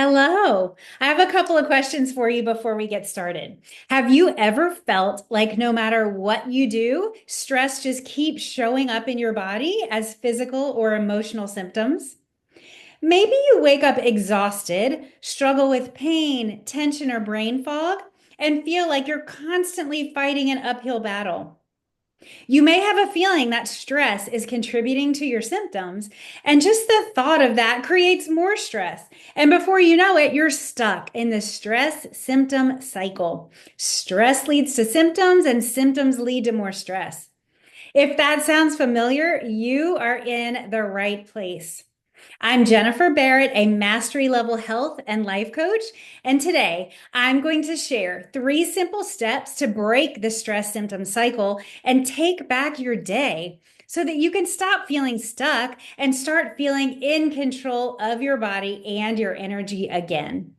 Hello. I have a couple of questions for you before we get started. Have you ever felt like no matter what you do, stress just keeps showing up in your body as physical or emotional symptoms? Maybe you wake up exhausted, struggle with pain, tension, or brain fog, and feel like you're constantly fighting an uphill battle. You may have a feeling that stress is contributing to your symptoms, and just the thought of that creates more stress. And before you know it, you're stuck in the stress symptom cycle. Stress leads to symptoms, and symptoms lead to more stress. If that sounds familiar, you are in the right place. I'm Jennifer Barrett, a mastery level health and life coach. And today I'm going to share 3 simple steps to break the stress symptom cycle and take back your day so that you can stop feeling stuck and start feeling in control of your body and your energy again.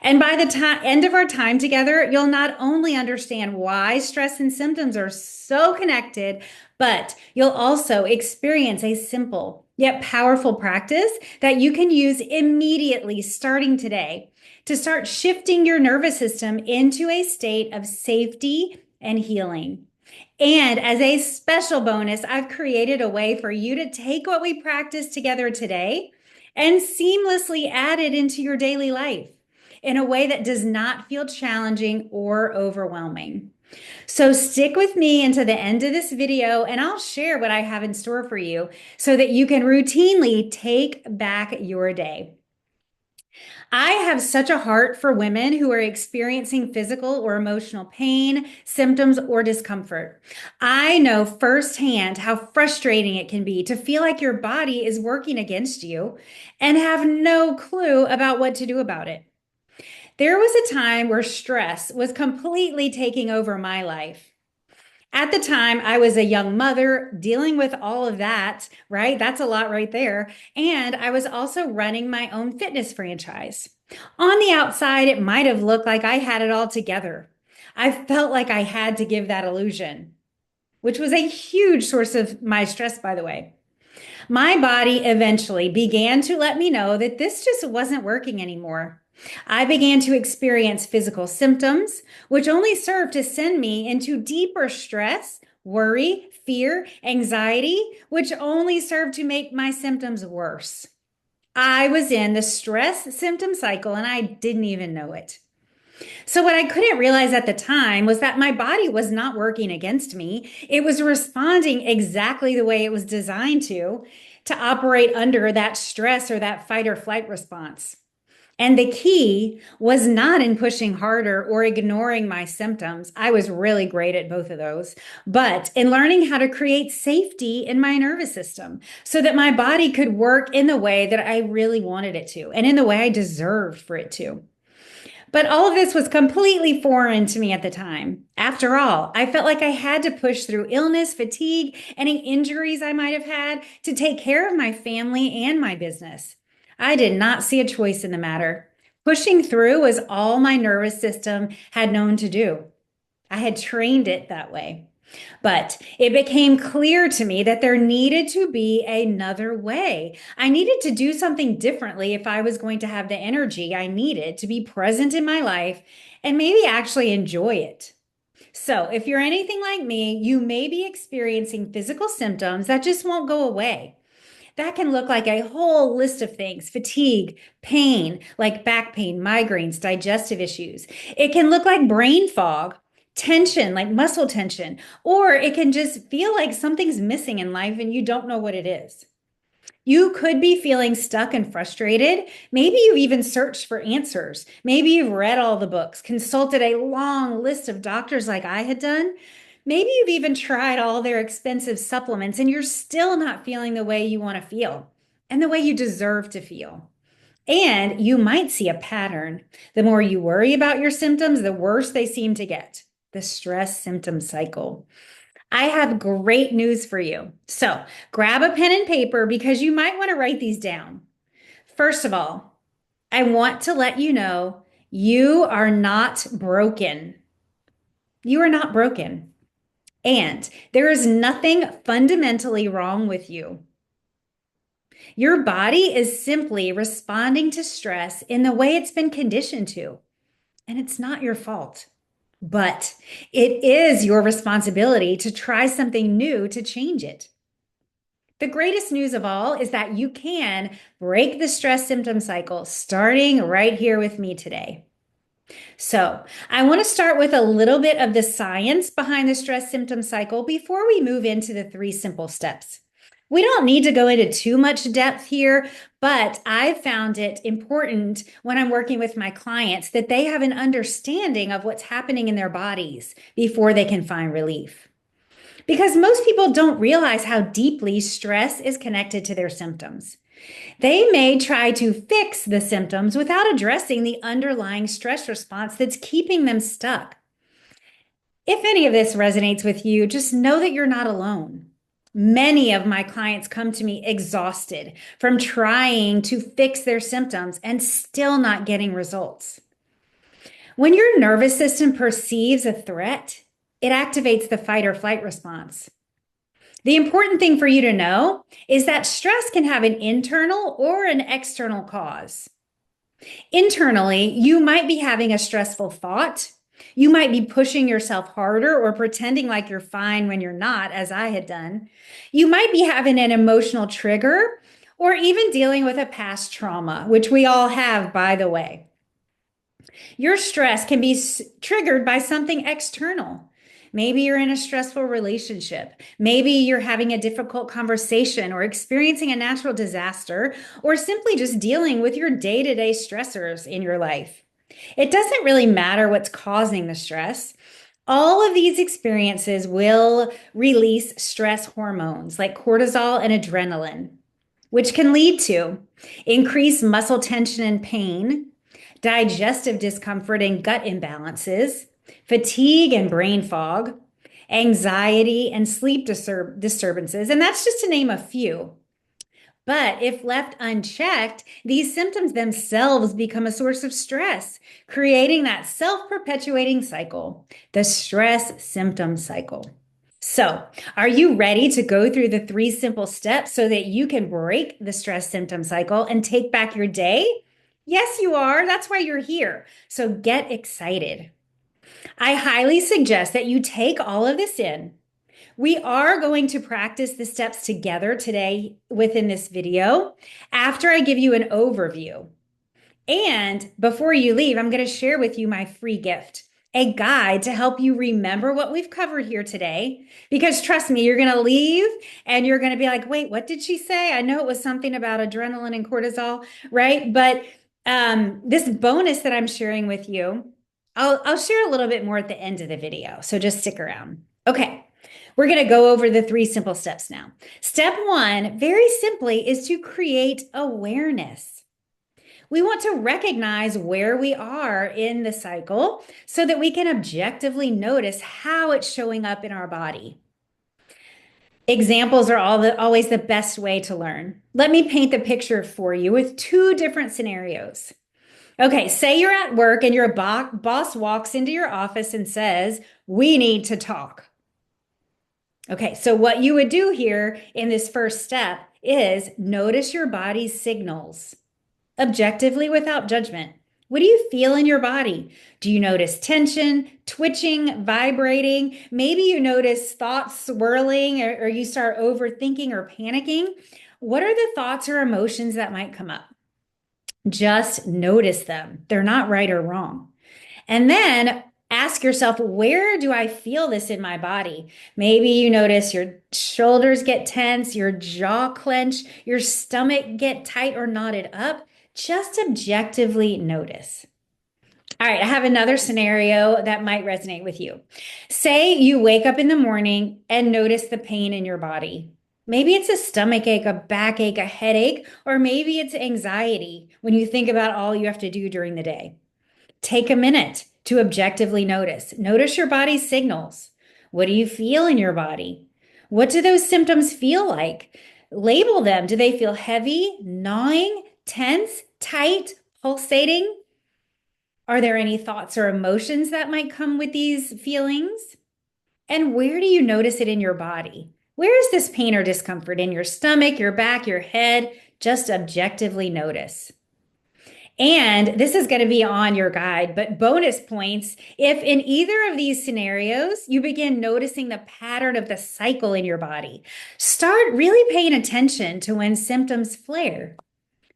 And by the end of our time together, you'll not only understand why stress and symptoms are so connected, but you'll also experience a simple yet powerful practice that you can use immediately starting today to start shifting your nervous system into a state of safety and healing. And as a special bonus, I've created a way for you to take what we practiced together today and seamlessly add it into your daily life in a way that does not feel challenging or overwhelming. So stick with me until the end of this video and I'll share what I have in store for you so that you can routinely take back your day. I have such a heart for women who are experiencing physical or emotional pain, symptoms, or discomfort. I know firsthand how frustrating it can be to feel like your body is working against you and have no clue about what to do about it. There was a time where stress was completely taking over my life. At the time, I was a young mother dealing with all of that, right? That's a lot right there. And I was also running my own fitness franchise. On the outside, it might have looked like I had it all together. I felt like I had to give that illusion, which was a huge source of my stress, by the way. My body eventually began to let me know that this just wasn't working anymore. I began to experience physical symptoms, which only served to send me into deeper stress, worry, fear, anxiety, which only served to make my symptoms worse. I was in the stress symptom cycle and I didn't even know it. So, what I couldn't realize at the time was that my body was not working against me. It was responding exactly the way it was designed to operate under that stress or that fight or flight response. And the key was not in pushing harder or ignoring my symptoms. I was really great at both of those, but in learning how to create safety in my nervous system so that my body could work in the way that I really wanted it to and in the way I deserved for it to. But all of this was completely foreign to me at the time. After all, I felt like I had to push through illness, fatigue, any injuries I might have had to take care of my family and my business. I did not see a choice in the matter. Pushing through was all my nervous system had known to do. I had trained it that way. But it became clear to me that there needed to be another way. I needed to do something differently if I was going to have the energy I needed to be present in my life and maybe actually enjoy it. So, if you're anything like me, you may be experiencing physical symptoms that just won't go away. That can look like a whole list of things: fatigue, pain, like back pain, migraines, digestive issues. It can look like brain fog, tension, like muscle tension, or it can just feel like something's missing in life and you don't know what it is. You could be feeling stuck and frustrated. Maybe you've even searched for answers. Maybe you've read all the books, consulted a long list of doctors like I had done. Maybe you've even tried all their expensive supplements and you're still not feeling the way you want to feel and the way you deserve to feel. And you might see a pattern. The more you worry about your symptoms, the worse they seem to get. The stress symptom cycle. I have great news for you. So grab a pen and paper because you might want to write these down. First of all, I want to let you know you are not broken. You are not broken. And there is nothing fundamentally wrong with you. Your body is simply responding to stress in the way it's been conditioned to, and it's not your fault. But it is your responsibility to try something new to change it. The greatest news of all is that you can break the stress symptom cycle starting right here with me today. So, I want to start with a little bit of the science behind the stress symptom cycle before we move into the three simple steps. We don't need to go into too much depth here, but I've found it important when I'm working with my clients that they have an understanding of what's happening in their bodies before they can find relief. Because most people don't realize how deeply stress is connected to their symptoms. They may try to fix the symptoms without addressing the underlying stress response that's keeping them stuck. If any of this resonates with you, just know that you're not alone. Many of my clients come to me exhausted from trying to fix their symptoms and still not getting results. When your nervous system perceives a threat, it activates the fight or flight response. The important thing for you to know is that stress can have an internal or an external cause. Internally, you might be having a stressful thought. You might be pushing yourself harder or pretending like you're fine when you're not, as I had done. You might be having an emotional trigger or even dealing with a past trauma, which we all have, by the way. Your stress can be triggered by something external. Maybe you're in a stressful relationship. Maybe you're having a difficult conversation or experiencing a natural disaster, or simply just dealing with your day-to-day stressors in your life. It doesn't really matter what's causing the stress. All of these experiences will release stress hormones like cortisol and adrenaline, which can lead to increased muscle tension and pain, digestive discomfort and gut imbalances, fatigue and brain fog, anxiety and sleep disturbances, and that's just to name a few. But if left unchecked, these symptoms themselves become a source of stress, creating that self-perpetuating cycle, the stress symptom cycle. So, are you ready to go through the three simple steps so that you can break the stress symptom cycle and take back your day? Yes, you are. That's why you're here. So get excited. I highly suggest that you take all of this in. We are going to practice the steps together today within this video after I give you an overview. And before you leave, I'm going to share with you my free gift, a guide to help you remember what we've covered here today. Because trust me, you're going to leave and you're going to be like, wait, what did she say? I know it was something about adrenaline and cortisol, right? But this bonus that I'm sharing with you, I'll share a little bit more at the end of the video. So just stick around. Okay. We're going to go over the three simple steps now. Step one, very simply, is to create awareness. We want to recognize where we are in the cycle so that we can objectively notice how it's showing up in our body. Examples are always the best way to learn. Let me paint the picture for you with two different scenarios. Okay, say you're at work and your boss walks into your office and says, "We need to talk." Okay, so what you would do here in this first step is notice your body's signals objectively without judgment. What do you feel in your body? Do you notice tension, twitching, vibrating? Maybe you notice thoughts swirling or you start overthinking or panicking. What are the thoughts or emotions that might come up? Just notice them. They're not right or wrong. And then ask yourself, where do I feel this in my body? Maybe you notice your shoulders get tense, your jaw clench, your stomach get tight or knotted up. Just objectively notice. All right, I have another scenario that might resonate with you. Say you wake up in the morning and notice the pain in your body. Maybe it's a stomach ache, a backache, a headache, or maybe it's anxiety when you think about all you have to do during the day. Take a minute to objectively notice. Notice your body's signals. What do you feel in your body? What do those symptoms feel like? Label them. Do they feel heavy, gnawing, tense, tight, pulsating? Are there any thoughts or emotions that might come with these feelings? And where do you notice it in your body? Where is this pain or discomfort? In your stomach, your back, your head? Just objectively notice. And this is going to be on your guide, but bonus points if in either of these scenarios you begin noticing the pattern of the cycle in your body. Start really paying attention to when symptoms flare.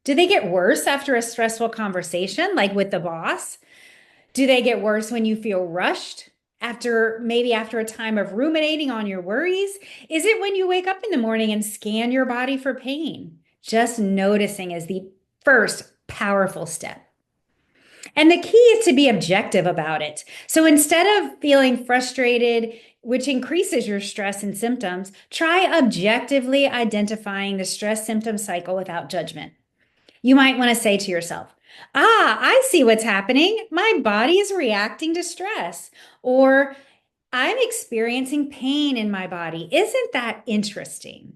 Do they get worse after a stressful conversation, like with the boss? Do they get worse when you feel rushed? After a time of ruminating on your worries? Is it when you wake up in the morning and scan your body for pain? Just noticing is the first powerful step. And the key is to be objective about it. So instead of feeling frustrated, which increases your stress and symptoms, try objectively identifying the stress symptom cycle without judgment. You might want to say to yourself, I see what's happening. My body is reacting to stress, or I'm experiencing pain in my body. Isn't that interesting?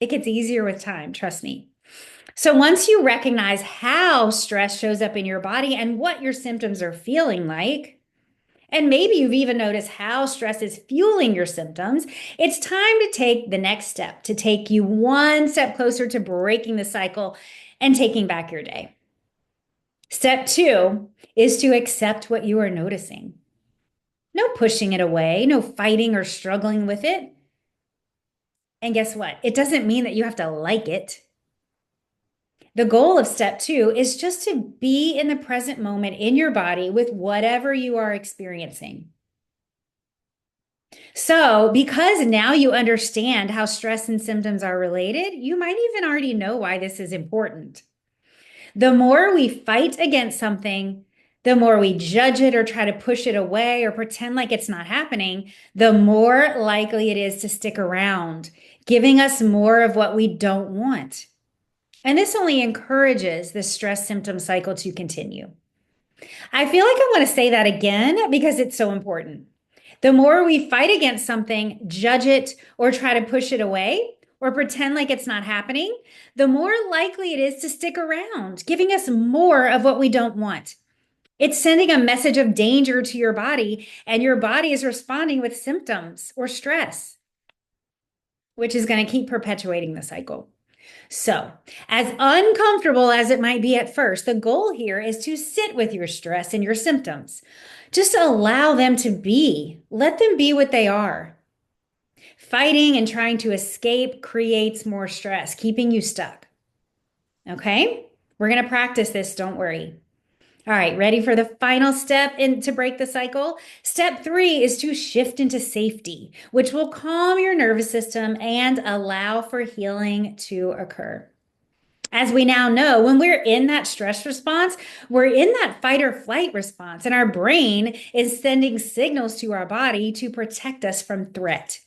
It gets easier with time, trust me. So once you recognize how stress shows up in your body and what your symptoms are feeling like, and maybe you've even noticed how stress is fueling your symptoms, it's time to take the next step to take you one step closer to breaking the cycle and taking back your day. Step 2 is to accept what you are noticing. No pushing it away, no fighting or struggling with it. And guess what? It doesn't mean that you have to like it. The goal of step 2 is just to be in the present moment in your body with whatever you are experiencing. So, because now you understand how stress and symptoms are related, you might even already know why this is important. The more we fight against something, the more we judge it or try to push it away or pretend like it's not happening, the more likely it is to stick around, giving us more of what we don't want. And this only encourages the stress symptom cycle to continue. I feel like I want to say that again because it's so important. The more we fight against something, judge it, or try to push it away, or pretend like it's not happening, the more likely it is to stick around, giving us more of what we don't want. It's sending a message of danger to your body, and your body is responding with symptoms or stress, which is going to keep perpetuating the cycle. So, as uncomfortable as it might be at first, the goal here is to sit with your stress and your symptoms. Just allow them to be. Let them be what they are. Fighting and trying to escape creates more stress, keeping you stuck. Okay? We're going to practice this, don't worry. All right, ready for the final step to break the cycle? Step 3 is to shift into safety, which will calm your nervous system and allow for healing to occur. As we now know, when we're in that stress response, we're in that fight or flight response, and our brain is sending signals to our body to protect us from threat.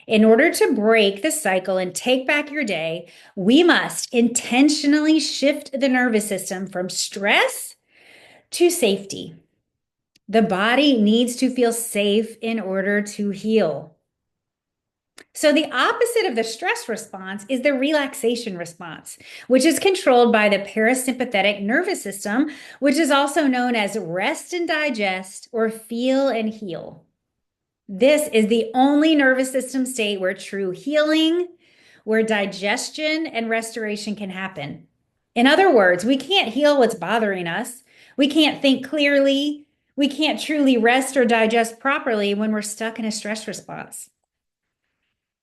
In order to break the cycle and take back your day, we must intentionally shift the nervous system from stress to safety. The body needs to feel safe in order to heal. So the opposite of the stress response is the relaxation response, which is controlled by the parasympathetic nervous system, which is also known as rest and digest or feel and heal. This is the only nervous system state where true healing, where digestion and restoration can happen. In other words, we can't heal what's bothering us. We can't think clearly. We can't truly rest or digest properly when we're stuck in a stress response.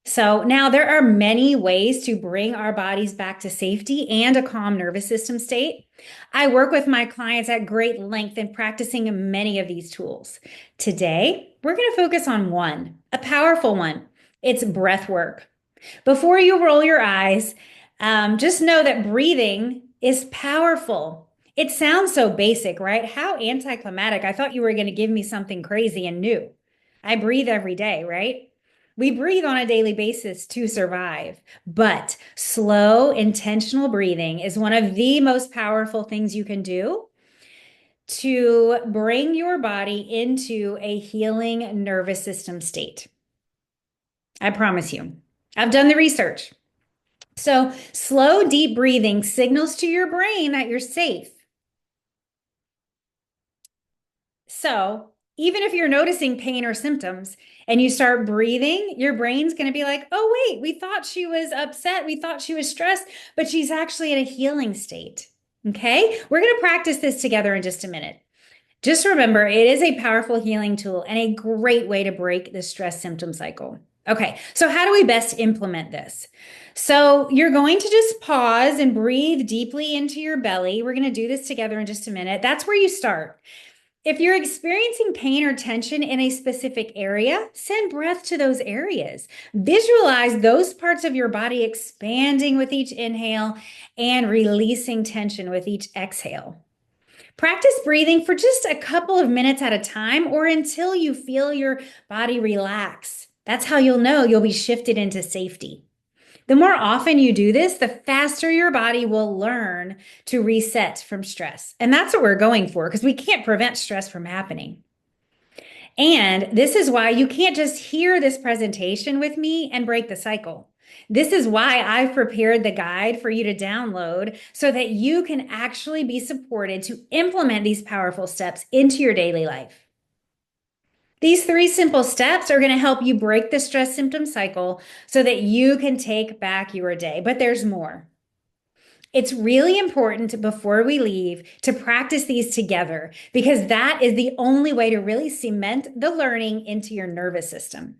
So now there are many ways to bring our bodies back to safety and a calm nervous system state. I work with my clients at great length in practicing many of these tools. Today, we're going to focus on one, a powerful one. It's breath work. Before you roll your eyes, just know that breathing is powerful. It sounds so basic, right? How anticlimactic. I thought you were going to give me something crazy and new. I breathe every day, right? We breathe on a daily basis to survive, but slow, intentional breathing is one of the most powerful things you can do to bring your body into a healing nervous system state. I promise you. I've done the research. So, slow, deep breathing signals to your brain that you're safe. So, Even if you're noticing pain or symptoms and you start breathing, your brain's going to be like, oh, wait, we thought she was upset. We thought she was stressed, but she's actually in a healing state. Okay. We're going to practice this together in just a minute. Just remember, it is a powerful healing tool and a great way to break the stress symptom cycle. Okay, so how do we best implement this? So you're going to just pause and breathe deeply into your belly. We're going to do this together in just a minute. That's where you start. If you're experiencing pain or tension in a specific area, send breath to those areas. Visualize those parts of your body expanding with each inhale and releasing tension with each exhale. Practice breathing for just a couple of minutes at a time or until you feel your body relax. That's how you'll know you'll be shifted into safety. The more often you do this, the faster your body will learn to reset from stress. And that's what we're going for because we can't prevent stress from happening. And this is why you can't just hear this presentation with me and break the cycle. This is why I've prepared the guide for you to download so that you can actually be supported to implement these powerful steps into your daily life. These 3 simple steps are going to help you break the stress symptom cycle so that you can take back your day. But there's more. It's really important before we leave to practice these together because that is the only way to really cement the learning into your nervous system.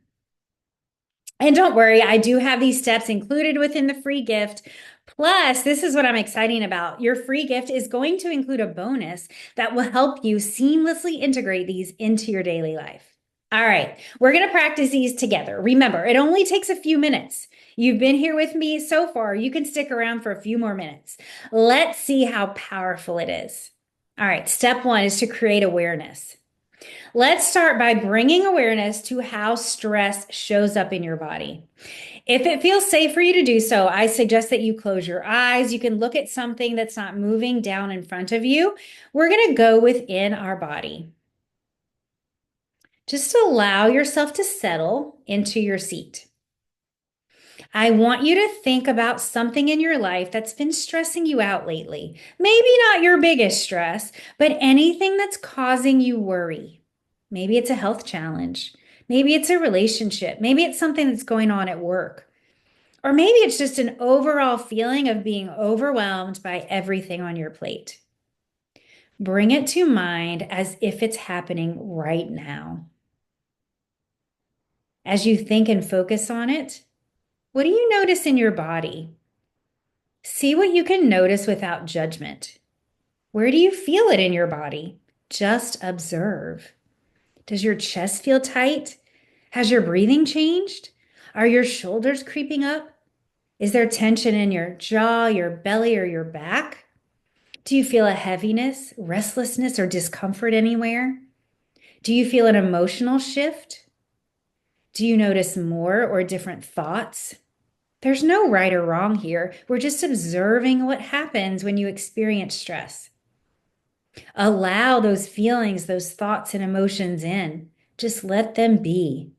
And don't worry, I do have these steps included within the free gift. Plus, this is what I'm excited about. Your free gift is going to include a bonus that will help you seamlessly integrate these into your daily life. All right, we're going to practice these together. Remember, it only takes a few minutes. You've been here with me so far. You can stick around for a few more minutes. Let's see how powerful it is. All right, step 1 is to create awareness. Let's start by bringing awareness to how stress shows up in your body. If it feels safe for you to do so, I suggest that you close your eyes. You can look at something that's not moving down in front of you. We're going to go within our body. Just allow yourself to settle into your seat. I want you to think about something in your life that's been stressing you out lately. Maybe not your biggest stress, but anything that's causing you worry. Maybe it's a health challenge. Maybe it's a relationship. Maybe it's something that's going on at work. Or maybe it's just an overall feeling of being overwhelmed by everything on your plate. Bring it to mind as if it's happening right now. As you think and focus on it, what do you notice in your body? See what you can notice without judgment. Where do you feel it in your body? Just observe. Does your chest feel tight? Has your breathing changed? Are your shoulders creeping up? Is there tension in your jaw, your belly, or your back? Do you feel a heaviness, restlessness, or discomfort anywhere? Do you feel an emotional shift? Do you notice more or different thoughts? There's no right or wrong here. We're just observing what happens when you experience stress. Allow those feelings, those thoughts and emotions in. Just let them be.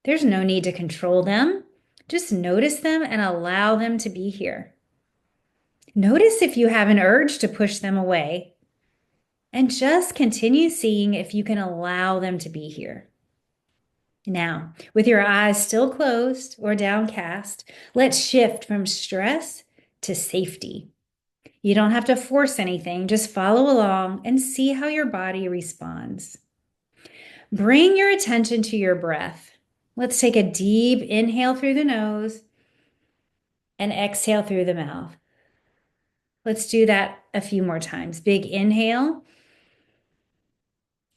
There's no need to control them. Just notice them and allow them to be here. Notice if you have an urge to push them away. And just continue seeing if you can allow them to be here. Now, with your eyes still closed or downcast, let's shift from stress to safety. You don't have to force anything, just follow along and see how your body responds. Bring your attention to your breath. Let's take a deep inhale through the nose and exhale through the mouth. Let's do that a few more times. Big inhale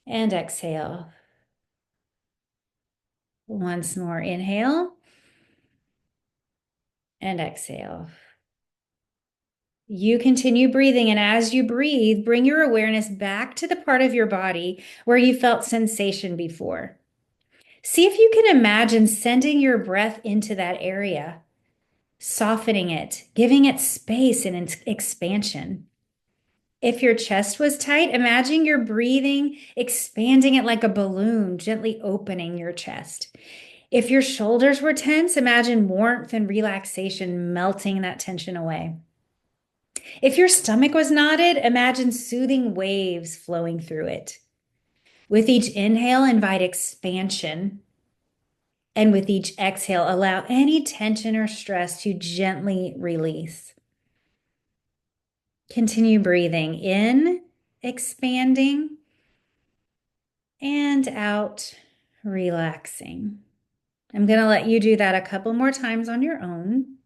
and exhale. Once more, inhale and exhale. You continue breathing, and as you breathe, bring your awareness back to the part of your body where you felt sensation before. See if you can imagine sending your breath into that area, softening it, giving it space and expansion. If your chest was tight, imagine you're breathing, expanding it like a balloon, gently opening your chest. If your shoulders were tense, imagine warmth and relaxation melting that tension away. If your stomach was knotted, imagine soothing waves flowing through it. With each inhale, invite expansion. And with each exhale, allow any tension or stress to gently release. Continue breathing in, expanding, and out, relaxing. I'm going to let you do that a couple more times on your own.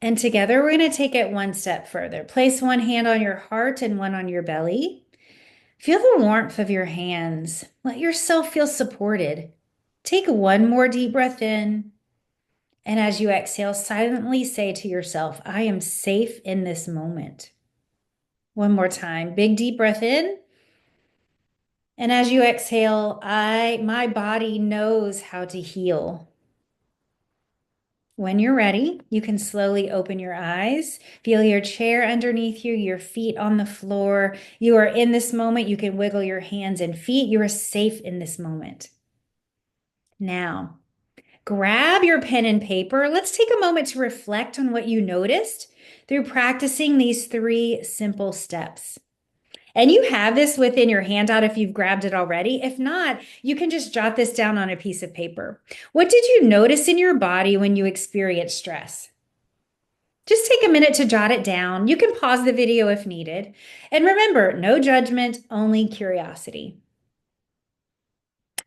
And together, we're going to take it one step further. Place one hand on your heart and one on your belly. Feel the warmth of your hands. Let yourself feel supported. Take one more deep breath in. And as you exhale, silently say to yourself, I am safe in this moment. One more time. Big deep breath in. And as you exhale, my body knows how to heal. When you're ready, you can slowly open your eyes. Feel your chair underneath you, your feet on the floor. You are in this moment. You can wiggle your hands and feet. You are safe in this moment. Now, grab your pen and paper. Let's take a moment to reflect on what you noticed through practicing these 3 simple steps. And you have this within your handout if you've grabbed it already. If not, you can just jot this down on a piece of paper. What did you notice in your body when you experienced stress? Just take a minute to jot it down. You can pause the video if needed. And remember, no judgment, only curiosity.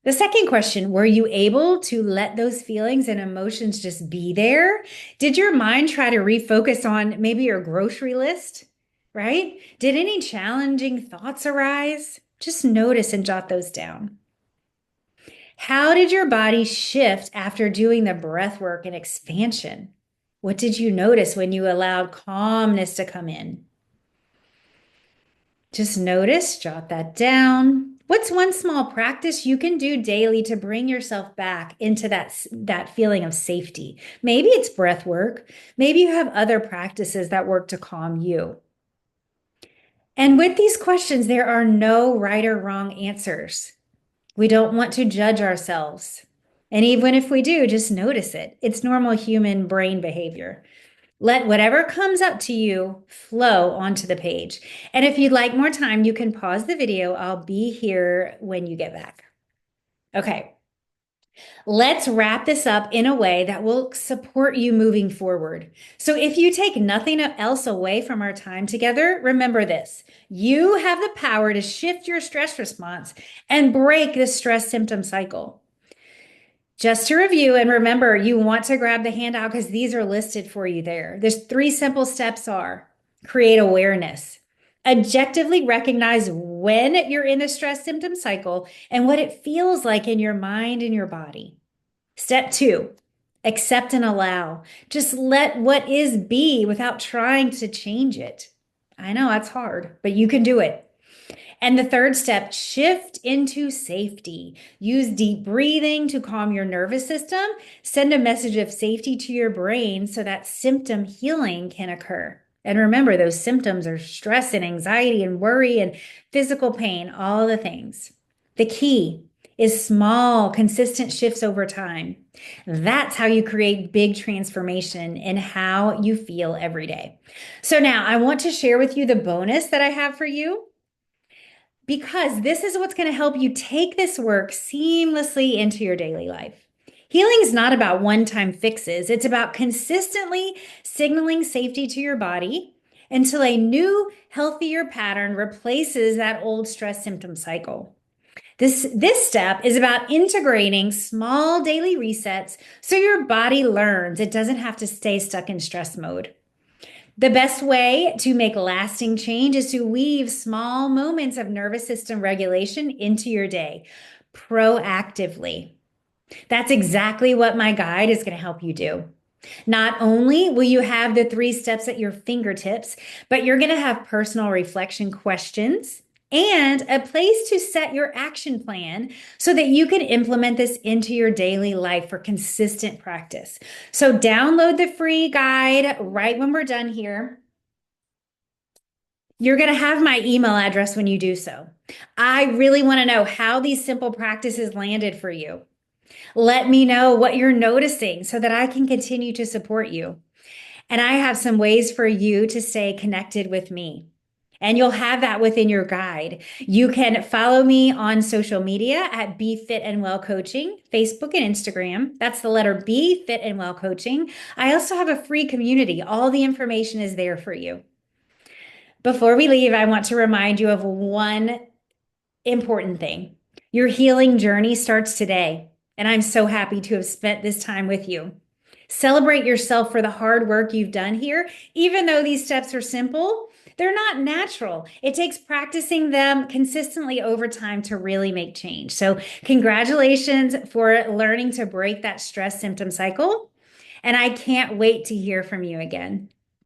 The second question, were you able to let those feelings and emotions just be there? Did your mind try to refocus on maybe your grocery list? Right? Did any challenging thoughts arise? Just notice and jot those down. How did your body shift after doing the breath work and expansion? What did you notice when you allowed calmness to come in? Just notice, jot that down. What's one small practice you can do daily to bring yourself back into that feeling of safety? Maybe it's breath work. Maybe you have other practices that work to calm you. And with these questions, there are no right or wrong answers. We don't want to judge ourselves. And even if we do, just notice it. It's normal human brain behavior. Let whatever comes up to you flow onto the page. And if you'd like more time, you can pause the video. I'll be here when you get back. Okay. Let's wrap this up in a way that will support you moving forward. So if you take nothing else away from our time together, remember this. You have the power to shift your stress response and break the stress symptom cycle. Just to review, and remember, you want to grab the handout because these are listed for you there. There's 3 simple steps are: create awareness, objectively recognize when you're in the stress symptom cycle and what it feels like in your mind and your body. Step 2, accept and allow. Just let what is be without trying to change it. I know that's hard, but you can do it. And the third step, shift into safety. Use deep breathing to calm your nervous system. Send a message of safety to your brain so that symptom healing can occur. And remember, those symptoms are stress and anxiety and worry and physical pain, all the things. The key is small, consistent shifts over time. That's how you create big transformation in how you feel every day. So now I want to share with you the bonus that I have for you, because this is what's going to help you take this work seamlessly into your daily life. Healing is not about one-time fixes. It's about consistently signaling safety to your body until a new, healthier pattern replaces that old stress symptom cycle. This step is about integrating small daily resets so your body learns it doesn't have to stay stuck in stress mode. The best way to make lasting change is to weave small moments of nervous system regulation into your day proactively. That's exactly what my guide is going to help you do. Not only will you have the 3 steps at your fingertips, but you're going to have personal reflection questions and a place to set your action plan so that you can implement this into your daily life for consistent practice. So download the free guide right when we're done here. You're going to have my email address when you do so. I really want to know how these simple practices landed for you. Let me know what you're noticing so that I can continue to support you. And I have some ways for you to stay connected with me. And you'll have that within your guide. You can follow me on social media at Be Fit and Well Coaching, Facebook and Instagram. That's the letter B, Fit and Well Coaching. I also have a free community. All the information is there for you. Before we leave, I want to remind you of one important thing. Your healing journey starts today, and I'm so happy to have spent this time with you. Celebrate yourself for the hard work you've done here. Even though these steps are simple, they're not natural. It takes practicing them consistently over time to really make change. So, congratulations for learning to break that stress symptom cycle. And I can't wait to hear from you again.